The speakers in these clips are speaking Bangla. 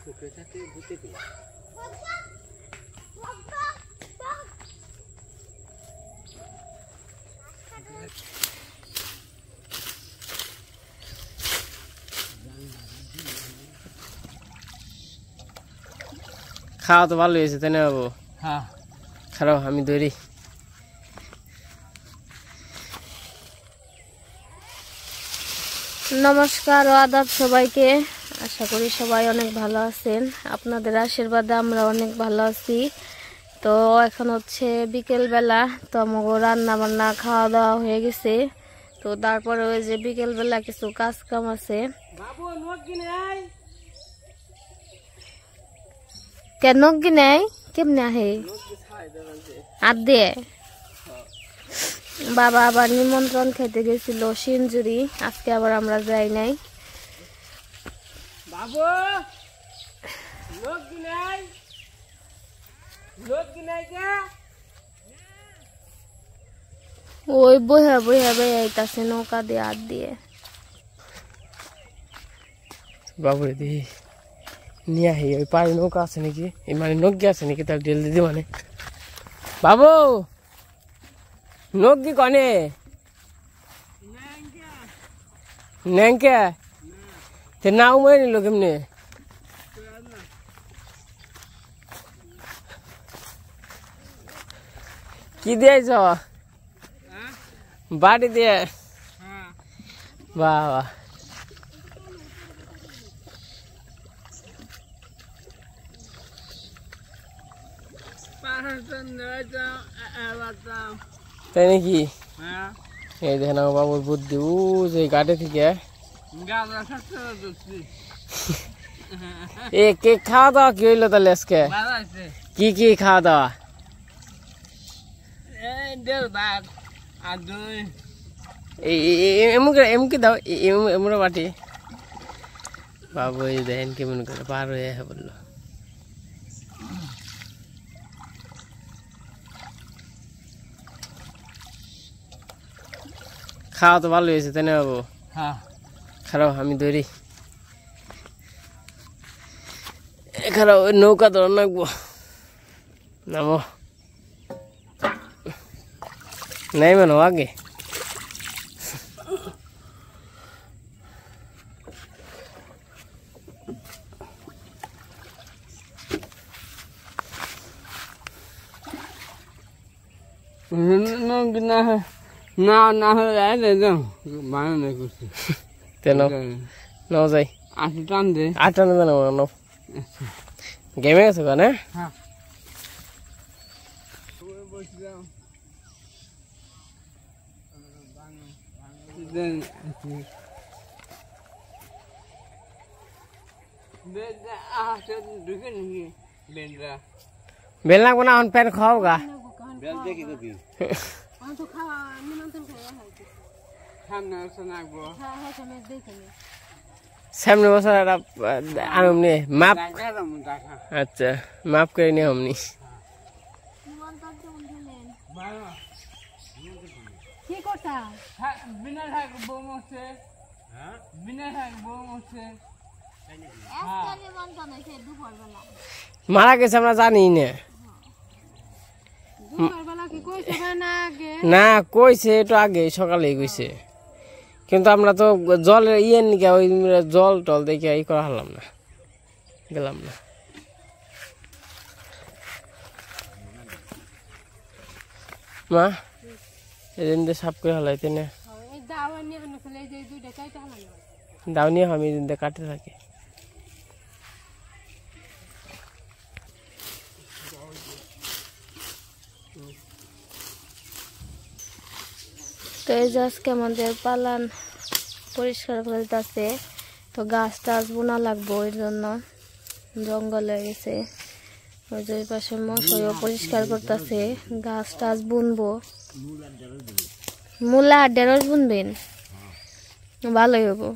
খাওয়া তো ভালো হয়েছে তাই না বাবু? হ্যাঁ খারাপ আমি ধরি। নমস্কার ও আদাব সবাইকে, আশা করি সবাই অনেক ভালো আছেন। আপনাদের আশীর্বাদে আমরা অনেক ভালো আছি। তো এখন হচ্ছে বিকেল বেলা, তো আমাকে রান্না বান্না খাওয়া দাওয়া হয়ে গেছে। তো তারপরে ওই যে বিকেল বেলা কিছু কাজ কাম আছে। কেন কি নেই কেমনে আহে আর দিয়ে বাবা আবার নিমন্ত্রণ খেতে গেছিল সিনজুরি, আজকে আবার আমরা যাই নাই। ওই বইয়া বইয়া বেড়াইতাছে নৌকা দিয়ে হাত দিয়ে। বাবুরে দিই নিয়ে আহি, ওই পাড়ে নৌকা আছে নাকি, মানে নৌকি আছে নাকি তার ডেল দিদি মানে। বাবু নৌকি কনে ন্যাংকে তে নাও মরে নিল কেমনে? কি দিয়েছ বাড়ি দিয়ে? বাহ বাহ, তাই নাকি? এই দেখেন আমার বাবুর বুদ্ধি, ও যে গাড়ি থেকে এ কে খাওয়া দাওয়া কি হইলো তাহলে আজকে? কি কি খাওয়া দাওয়া? এমকি দাও এমরা বাটি। বাবু এই দেখেন কেমন করে পার হয়ে বললো। খাওয়া তো ভালো হয়েছে তাই না বাবু? হ্যাঁ খারাপ আমি ধরি। খারাপ নৌকা ধর নাকবো, নামো নাই মানো আগে। না না হলে বানানো করছি তেন নাও যাই আটটা টান দে, আটটা না জানো নাও গেমে গেছো কানে। হ্যাঁ বেল লাগবো না, এখন প্যান খাও গা। সামনে বছর আনুম নে মাপ, আচ্ছা মাপ করে নি हमनी। কি করতা বিনা থাক বউ মরছে, বিনা থাক বউ মরছে। মারা গেছে আমরা জানি না, না কইছে একটু আগে সকালে কইছে, কিন্তু আমরা তো জলের ইয়ে নিকে ওই জল টল দেখে ই করা হলাম না, গেলাম না। মা এদিন দিয়ে সাফ করে হলাইতে না, দাও নিয়ে আমি এদিন দিয়ে কাটতে থাকি। তো এই যে আজকে আমাদের পালান পরিষ্কার করতেছে, তো গাছ টাছ বোনা লাগবো, এর জন্য জঙ্গল হয়ে গেছে। ওই যে ওই পাশে মশাইও পরিষ্কার করতেছে, গাছ টাছ বুনবো। মূলা আর ঢেঁড়স বুনবেন, ভালোই হবো।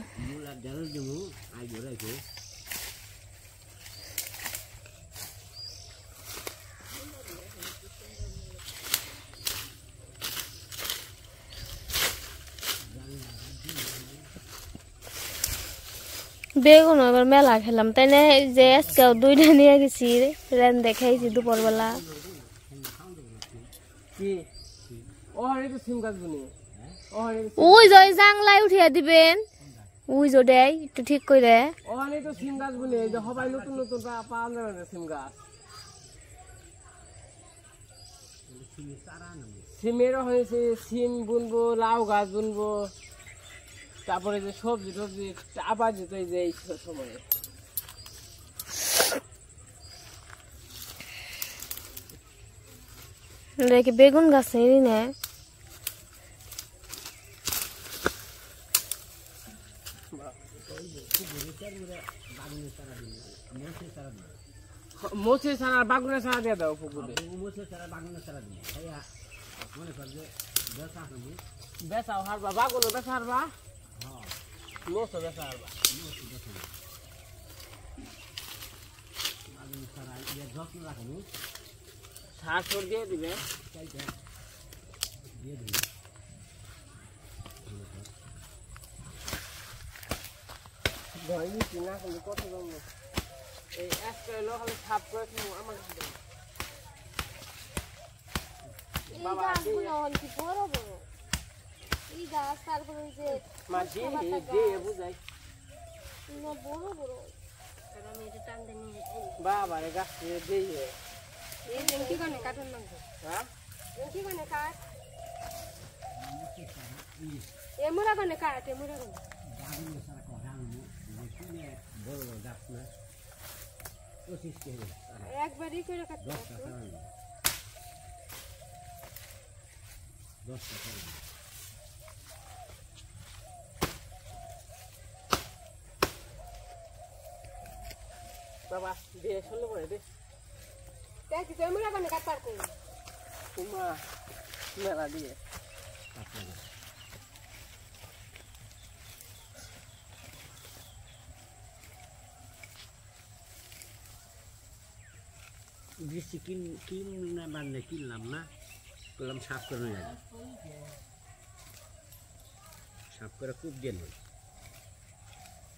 বেগুন এবার মেলা খেলাম তাই না এই যে আজকে দুইটা নিয়ে গেছি রেন দেখাইছি দুপুরবেলা কি ও হারে তো সিম গাছ বনি ও হারে ওই যে ওই জাংলায় উঠিয়ে দিবেন ওই যে দেয় একটু ঠিক করে ও হারে তো সিম গাছ বনি এই যে সবাই নতুন নতুন পাওয়া যাবে না সিম গাছ সিমেরও হয়েছে সিম বুনবো লাউ গাছ বুনবো তারপরে যে সবজি টবজি আবার যেত এই যে এই সময় দেখি বেগুন গাছ নেই না মোচে ছাড়া বাগুনে ছাড়া দিয়ে দাও পুকুরে বেচাও হারবা বাগুনে বেচা হারবা মোচো বেচা হারবা সার সর দিয়ে দিবে কত জন্য এই একটা লোক ছাপ করে আমার বাবারে গাছ দিয়ে কাটুন হ্যাঁ এমরা কোনে কাট এমরা কোনে একবারই করে কাটতে বাবা দিয়ে শুনলো করে দে দেখি তো এমরা কোনে কাট পার করব তোমা মেলা দিয়ে বৃষ্টি কিনা বান্ধে কিনলাম না করলাম সাফ করে যাবে সাফ করে কূপ দিয়ে নই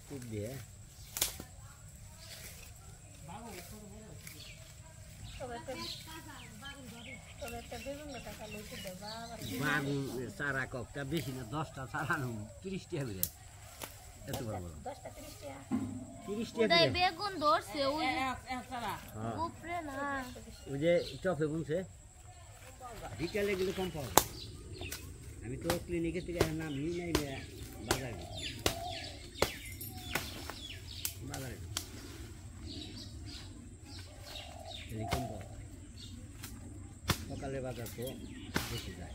কূপ দিয়ে বাগুন চারা ককটা বেশি না 10টা চারা 30 টাকা করে এত বড় বড় 30 টাকা বেগুন ধরছে ওই উপরে না ওই যে চপে বুনছে বিকালে গেলে কম পাওয়া যায় আমি তো ক্লিনিকে থেকে নাম নিই নাই বাজারে কম পাওয়া যায় সকালে বাজার তো বেশি যায়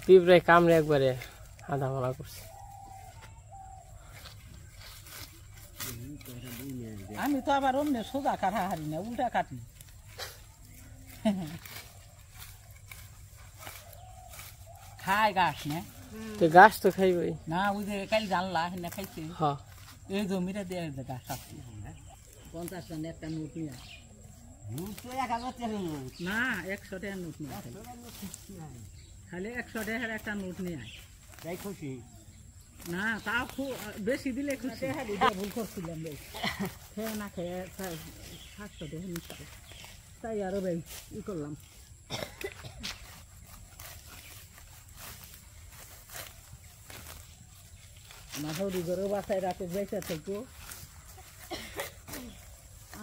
পিঁপড়ে কামড়ে একবারে আধা মালা করছে আমি তো আবার অন্য সোজা কাটা হারি না উল্টা কাটি খায় গাছ না তো গাছ তো খাইবই না ওই যে কাল জানলা না খাইছে হ্যাঁ এই জমিটা দিয়ে গাছ কাটছি 50 টাকা একটা নোট নিয়ে না 100 টাকার নোট নিয়ে খালি 100 টাকার একটা নোট নিয়ে তাই খুশি না তাও খুব বেশি দিলে খুশি ভুল করছিলাম খেয়ে না খেয়ে 700 টাকা নিচ্ছে তাই আরো ভাই ই করলাম মাথা ঘরে বাসায় রাতে বেঁচে থাকো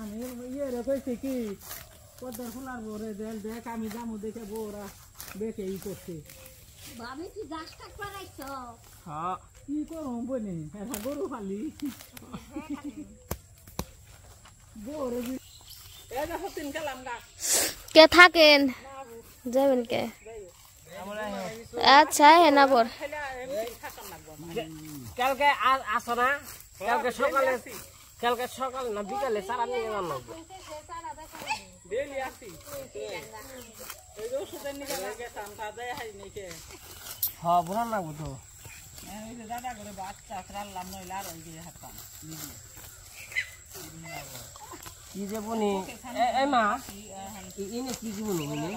আমি ইয়ে কইছি কি পদ্মার ফুলার বরে দেখ দেখ আমি যাবো দেখে বউরা দেখে ই করছে ভাবি কি গাছ কাট পারাইছ হ্যাঁ কি করো বনে এটা গরু ফালি বউরে এই দেখো তিন কালাম গাছ কে থাকেন যাবেন কে আচ্ছা হ্যাঁ না বর কালকে আসো না কালকে সকালে না বিকালে সারা নিয়ে জানো ডেলি আসি এই যে ওষুধের নিয়ে গেছাম তা দেয় হাই নাকি হ্যাঁ বুঝলাম না বুঝো এই যে দাদা করে বাচ্চা রাখলাম নইলে আর ওই যে হাঁটতাম কি যে বনি এ মা ইনে কি কি বলবো বনি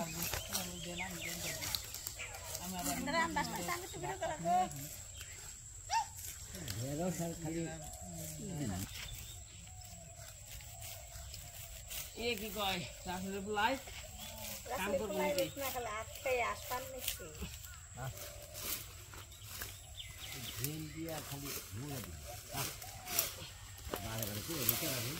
এ কি কয় রাসের বলাই কাম করব নাকি ঝিল দিয়া খালি ঘুরে দিই বারে বারে কি হইতে আছে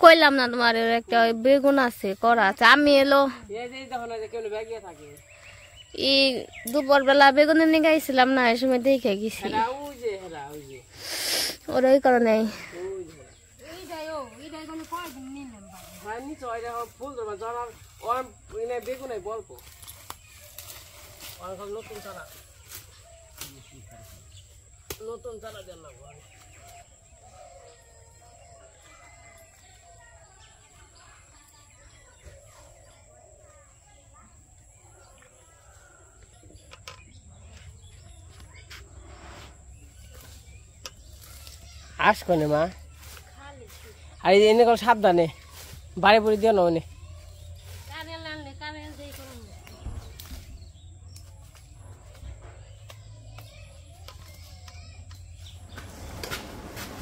কইলাম না তোমার একটা ওই বেগুন আছে করা আছে আমি এলো এই যে দেখো না যে কেউ ব্যাগিয়ে থাকে এই দুপুর বেলা বেগুনের নিয়ে গাইছিলাম না এই সময় দেখে গেছি হেরা ওই যে ওর ওই কারণে হয় নি চয় দেখো ফুল ধরবা জনার ওর ইনে বেগুনে বলপ আর নতুন চারা দেন না আসকনে মা আর এনে কল সাবধানে বাড়ি পড়ে দিও না ওনে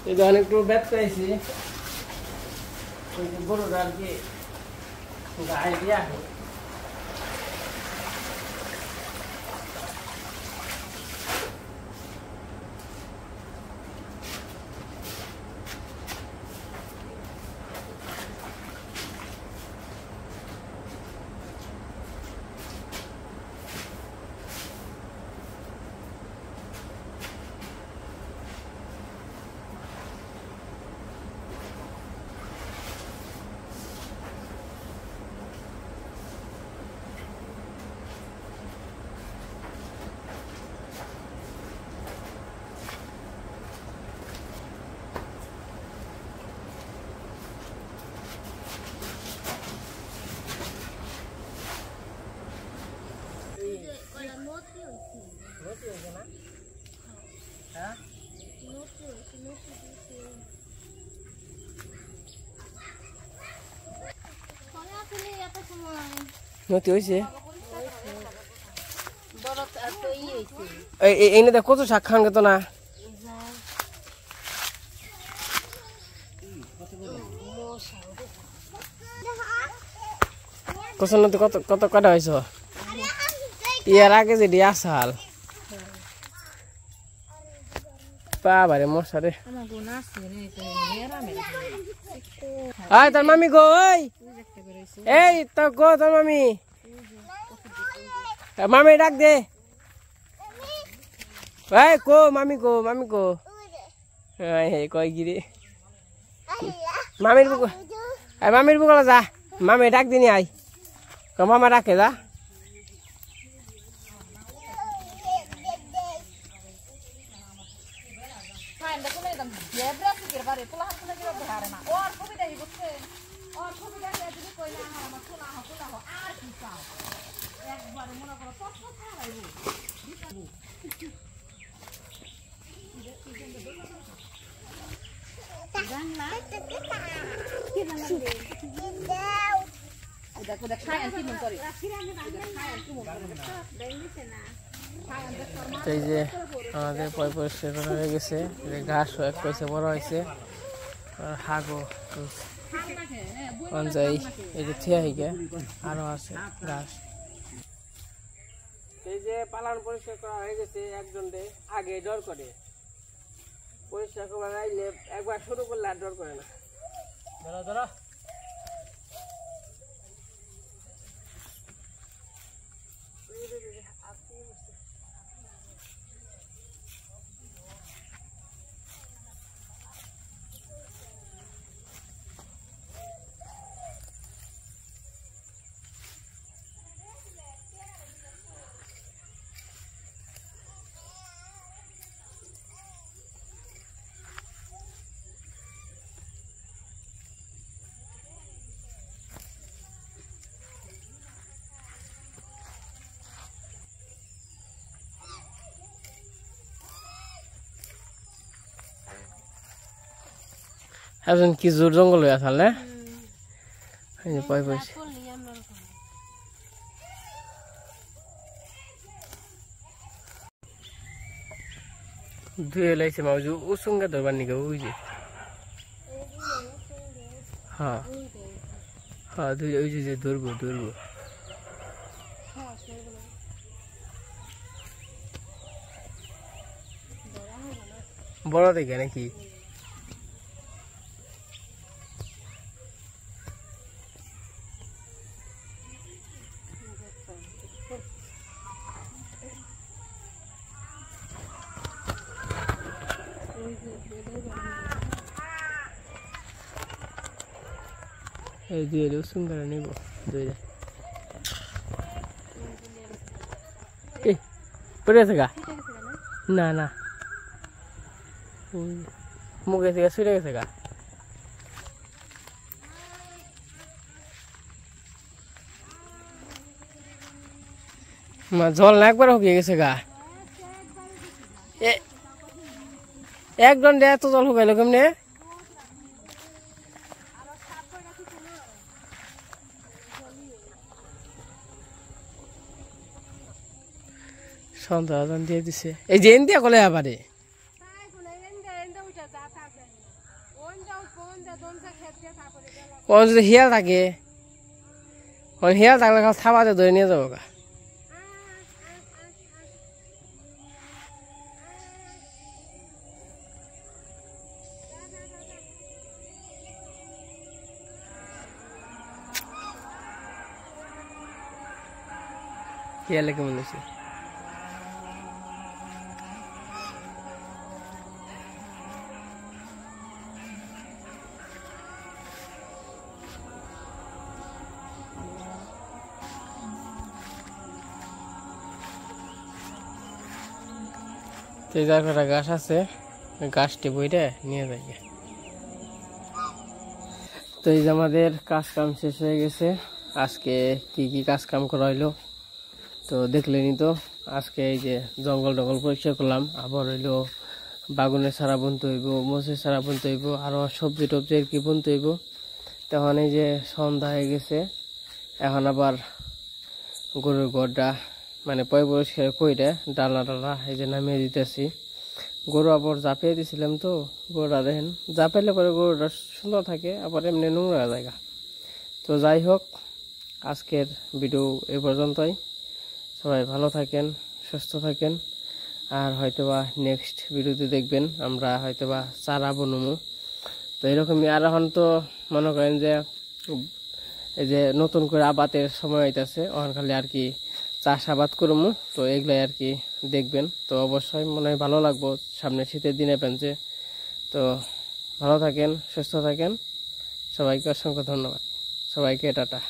এই যে অনেক ব্যস্ত আইছি বড়টা আর কি গায়ে দিয়া নতি হয়েছে এনে দেখ কত শাক খান তো না কত কত কত কাটা হয়েছ ইয়ার আগে যে দিয়া সাল বাবারে মশারে আয় তোর মামি গো এই তো গো তোর মামি মামি ডাক দে এই কো মামি কো হে কয় গিরে মামির বুকলা যা মামি ডাক দিনি আই মামা ডাকে যা এই যে আমাদের পরিষ্কার করা হয়ে গেছে ঘাস এক পয়সা বড় হয়েছে আর হাগো যাই এই যে থিয়া হয়ে আরো আছে ঘাস এই যে পালন পরিষ্কার করা হয়ে গেছে একজন আগে ডর করে পরিষ্কার করা আইলে একবার শুরু করলে আর ডর করে না ধরো ধরো এখন কি জোর জঙ্গল হয়ে আসলে পয় পয়সা ধুয়ে লাইছে মাউজু উসুঙ্গা ধরবার নিকে ওই যে হ্যাঁ হ্যাঁ ধুয়ে ওই যে ধরবো ধরবো বড় দেখে নাকি এই দুই সুন্দর নিব দুইটা পড়ে আছে গা না না মুখে থেকে ছুটে গেছে গা জল না একবার হয়ে গেছে গা এক ঘন্টা এত জল শুকাইলো কেমনে সন্ধ্যা দিয়ে দিছে এই যে এনদিয়া কলে আবারে যদি হিয়াল থাকে হিয়াল থাকলে খালি থাবাতে ধরে নিয়ে যাবো গা হিয়ালে কেমন হয়েছে একটা গাছ আছে গাছটি বইটা নিয়ে যাই তো এই যে আমাদের কাজ কাম শেষ হয়ে গেছে আজকে কি কি কাজ কাম করা হইলো তো দেখলেনি তো আজকে এই যে জঙ্গল টঙ্গল পরিষ্কার করলাম আবার হইলো বাগুনের সারা বুনতে হইব মোষের সারা বুনতে হইব আরো সবজি টবজি আর কি বুনতে হইব তখন এই যে সন্ধ্যা হয়ে গেছে এখন আবার গরুর গড়টা মানে পয় পরিষ্কার কইরা ডালা ডালা এই যে নামিয়ে দিতেছি গরু আবার জাপিয়ে দিছিলাম তো গরুটা দেখেন জাপাইলে পরে গরুটা সুন্দর থাকে আবার এমনি নোংরা জায়গা তো যাই হোক আজকের ভিডিও এই পর্যন্তই সবাই ভালো থাকেন সুস্থ থাকেন আর হয়তোবা নেক্সট ভিডিওতে দেখবেন আমরা হয়তোবা চারা বুনমু তো এরকমই আর এখন তো মনে করেন যে এই যে নতুন করে আবাদের সময় হইতাছে ওখান খালি আর কি চাষাবাদ করবো তো এগুলাই আর কি দেখবেন তো অবশ্যই মনে হয় ভালো লাগবো সামনে শীতের দিনে পেনছে তো ভালো থাকেন সুস্থ থাকেন সবাইকে অসংখ্য ধন্যবাদ সবাইকে টাটা।